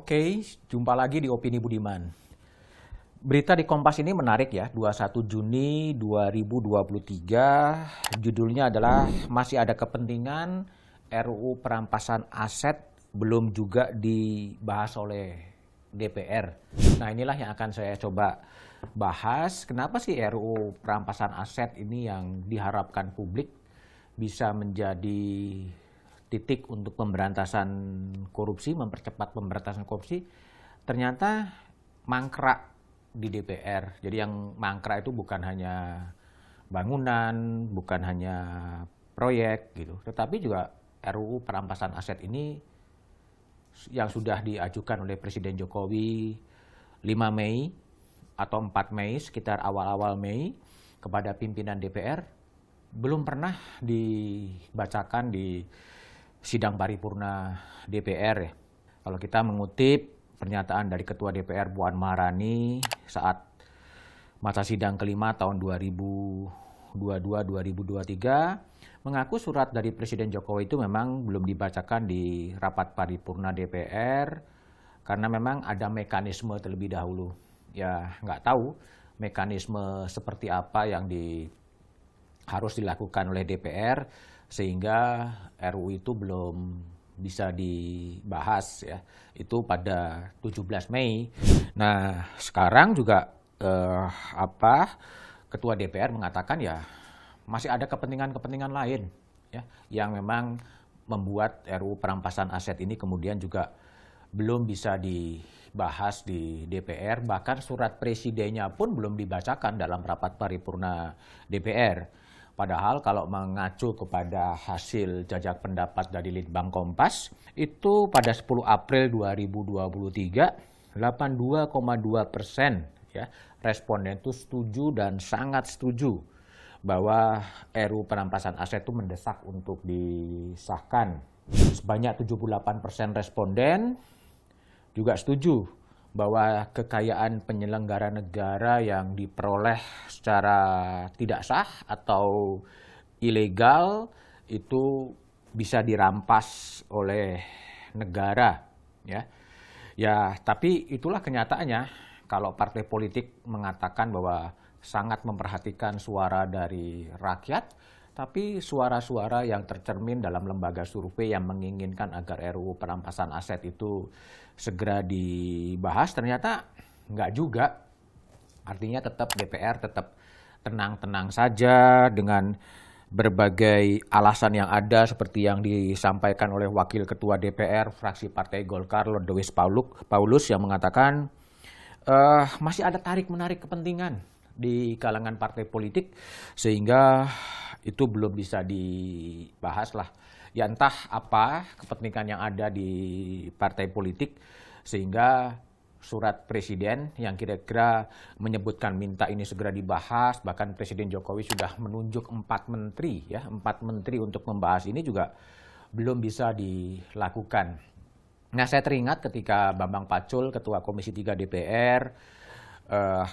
Oke, jumpa lagi di Opini Budiman. Berita di Kompas ini menarik ya, 21 Juni 2023, judulnya adalah masih ada kepentingan RUU perampasan aset belum juga dibahas oleh DPR. Nah inilah yang akan saya coba bahas, kenapa sih RUU perampasan aset ini yang diharapkan publik bisa menjadi titik untuk pemberantasan korupsi, mempercepat pemberantasan korupsi, ternyata mangkrak di DPR. Jadi yang mangkrak itu bukan hanya bangunan, bukan hanya proyek gitu, tetapi juga RUU perampasan aset ini yang sudah diajukan oleh Presiden Jokowi 5 Mei atau 4 Mei, sekitar awal-awal Mei, kepada pimpinan DPR, belum pernah dibacakan di sidang paripurna DPR ya. Kalau kita mengutip pernyataan dari Ketua DPR Puan Maharani saat masa sidang kelima tahun 2022-2023, mengaku surat dari Presiden Jokowi itu memang belum dibacakan di rapat paripurna DPR karena memang ada mekanisme terlebih dahulu. Ya nggak tahu mekanisme seperti apa yang harus dilakukan oleh DPR sehingga RUU itu belum bisa dibahas ya. Itu pada 17 Mei. Nah, sekarang juga Ketua DPR mengatakan ya masih ada kepentingan-kepentingan lain ya yang memang membuat RUU perampasan aset ini kemudian juga belum bisa dibahas di DPR, bahkan surat presidennya pun belum dibacakan dalam rapat paripurna DPR. Padahal kalau mengacu kepada hasil jajak pendapat dari Litbang Kompas, itu pada 10 April 2023, 82,2% ya, responden itu setuju dan sangat setuju bahwa RUU perampasan aset itu mendesak untuk disahkan. Sebanyak 78% responden juga setuju bahwa kekayaan penyelenggara negara yang diperoleh secara tidak sah atau ilegal itu bisa dirampas oleh negara ya. Ya, tapi itulah kenyataannya kalau partai politik mengatakan bahwa sangat memperhatikan suara dari rakyat, tapi suara-suara yang tercermin dalam lembaga survei yang menginginkan agar RUU perampasan aset itu segera dibahas ternyata nggak juga. Artinya tetap DPR tetap tenang-tenang saja dengan berbagai alasan yang ada seperti yang disampaikan oleh Wakil Ketua DPR fraksi Partai Golkar Lodewijk Paulus yang mengatakan masih ada tarik-menarik kepentingan di kalangan partai politik sehingga itu belum bisa dibahas lah. Ya entah apa kepentingan yang ada di partai politik sehingga surat presiden yang kira-kira menyebutkan minta ini segera dibahas, bahkan Presiden Jokowi sudah menunjuk 4 menteri untuk membahas ini juga belum bisa dilakukan. Nah saya teringat ketika Bambang Pacul, Ketua Komisi 3 DPR,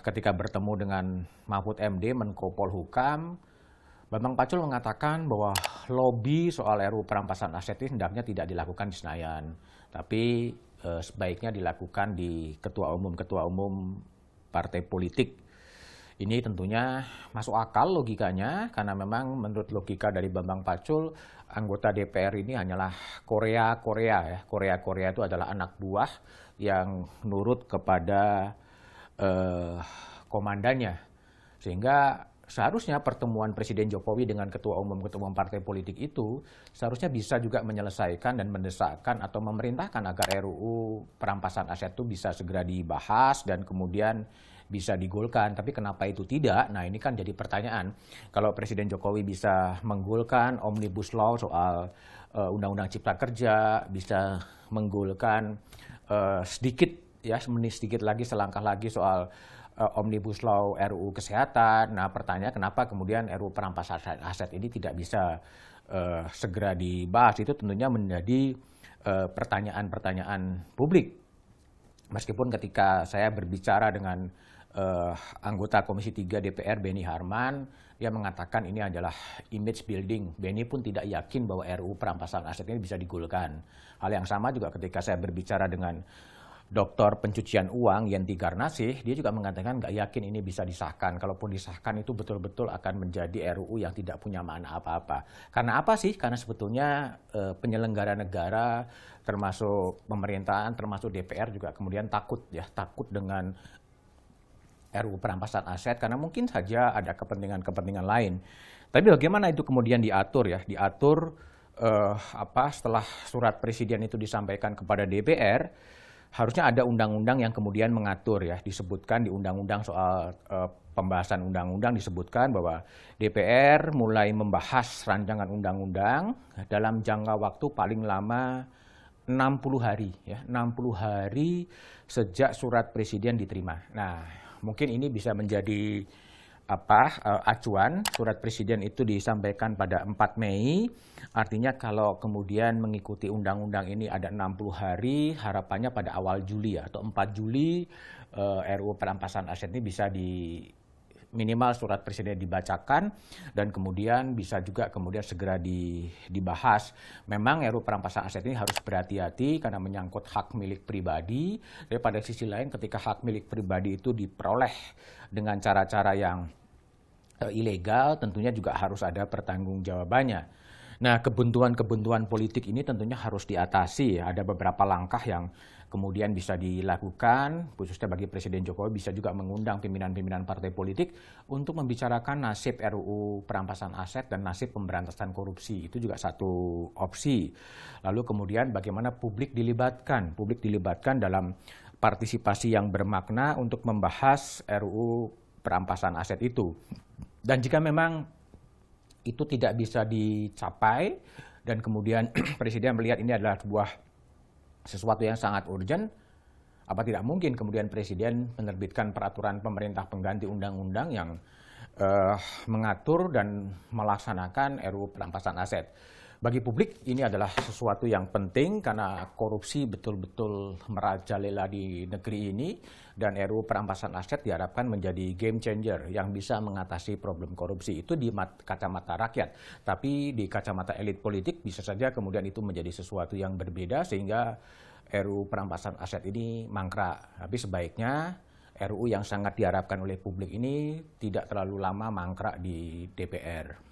ketika bertemu dengan Mahfud MD, Menko Polhukam, Bambang Pacul mengatakan bahwa lobi soal RUU perampasan aset ini hendaknya tidak dilakukan di Senayan, tapi sebaiknya dilakukan di ketua umum partai politik. Ini tentunya masuk akal logikanya, karena memang menurut logika dari Bambang Pacul, anggota DPR ini hanyalah Korea ya. Korea itu adalah anak buah yang nurut kepada komandannya. Sehingga seharusnya pertemuan Presiden Jokowi dengan ketua umum partai politik itu seharusnya bisa juga menyelesaikan dan mendesakkan atau memerintahkan agar RUU perampasan aset itu bisa segera dibahas dan kemudian bisa digolkan. Tapi kenapa itu tidak? Nah ini kan jadi pertanyaan. Kalau Presiden Jokowi bisa menggolkan Omnibus Law soal Undang-Undang Cipta Kerja, bisa menggolkan sedikit lagi selangkah lagi soal Omnibus Law RUU Kesehatan. Nah pertanyaan kenapa kemudian RUU perampasan aset ini tidak bisa segera dibahas, itu tentunya menjadi pertanyaan-pertanyaan publik. Meskipun ketika saya berbicara dengan anggota Komisi 3 DPR Beni Harman, dia mengatakan ini adalah image building. Beni pun tidak yakin bahwa RUU perampasan aset ini bisa digolkan. Hal yang sama juga ketika saya berbicara dengan Doktor pencucian uang Yenti Garnasih, dia juga mengatakan nggak yakin ini bisa disahkan. Kalaupun disahkan itu betul-betul akan menjadi RUU yang tidak punya makna apa-apa. Karena apa sih? Karena sebetulnya penyelenggara negara, termasuk pemerintahan, termasuk DPR juga kemudian takut dengan RUU perampasan aset karena mungkin saja ada kepentingan-kepentingan lain. Tapi bagaimana itu kemudian diatur ya? Diatur setelah surat presiden itu disampaikan kepada DPR, harusnya ada undang-undang yang kemudian mengatur ya, disebutkan di undang-undang soal pembahasan undang-undang disebutkan bahwa DPR mulai membahas rancangan undang-undang dalam jangka waktu paling lama 60 hari ya, 60 hari sejak surat presiden diterima. Nah, mungkin ini bisa menjadi acuan. Surat presiden itu disampaikan pada 4 Mei, artinya kalau kemudian mengikuti undang-undang ini ada 60 hari, harapannya pada awal Juli atau 4 Juli RUU perampasan aset ini bisa minimal surat presiden dibacakan dan kemudian bisa juga kemudian segera dibahas. Memang RUU perampasan aset ini harus berhati-hati karena menyangkut hak milik pribadi, tapi pada sisi lain ketika hak milik pribadi itu diperoleh dengan cara-cara yang ilegal, tentunya juga harus ada pertanggungjawabannya. Nah, kebuntuan-kebuntuan politik ini tentunya harus diatasi. Ada beberapa langkah yang kemudian bisa dilakukan, khususnya bagi Presiden Jokowi bisa juga mengundang pimpinan-pimpinan partai politik untuk membicarakan nasib RUU perampasan aset dan nasib pemberantasan korupsi. Itu juga satu opsi. Lalu kemudian bagaimana publik dilibatkan dalam partisipasi yang bermakna untuk membahas RUU perampasan aset itu. Dan jika memang itu tidak bisa dicapai dan kemudian Presiden melihat ini adalah sesuatu yang sangat urgent, apa tidak mungkin kemudian Presiden menerbitkan peraturan pemerintah pengganti undang-undang yang mengatur dan melaksanakan RUU perampasan aset. Bagi publik ini adalah sesuatu yang penting karena korupsi betul-betul merajalela di negeri ini dan RUU perampasan aset diharapkan menjadi game changer yang bisa mengatasi problem korupsi itu di kacamata rakyat. Tapi di kacamata elit politik bisa saja kemudian itu menjadi sesuatu yang berbeda sehingga RUU perampasan aset ini mangkrak. Tapi sebaiknya RUU yang sangat diharapkan oleh publik ini tidak terlalu lama mangkrak di DPR.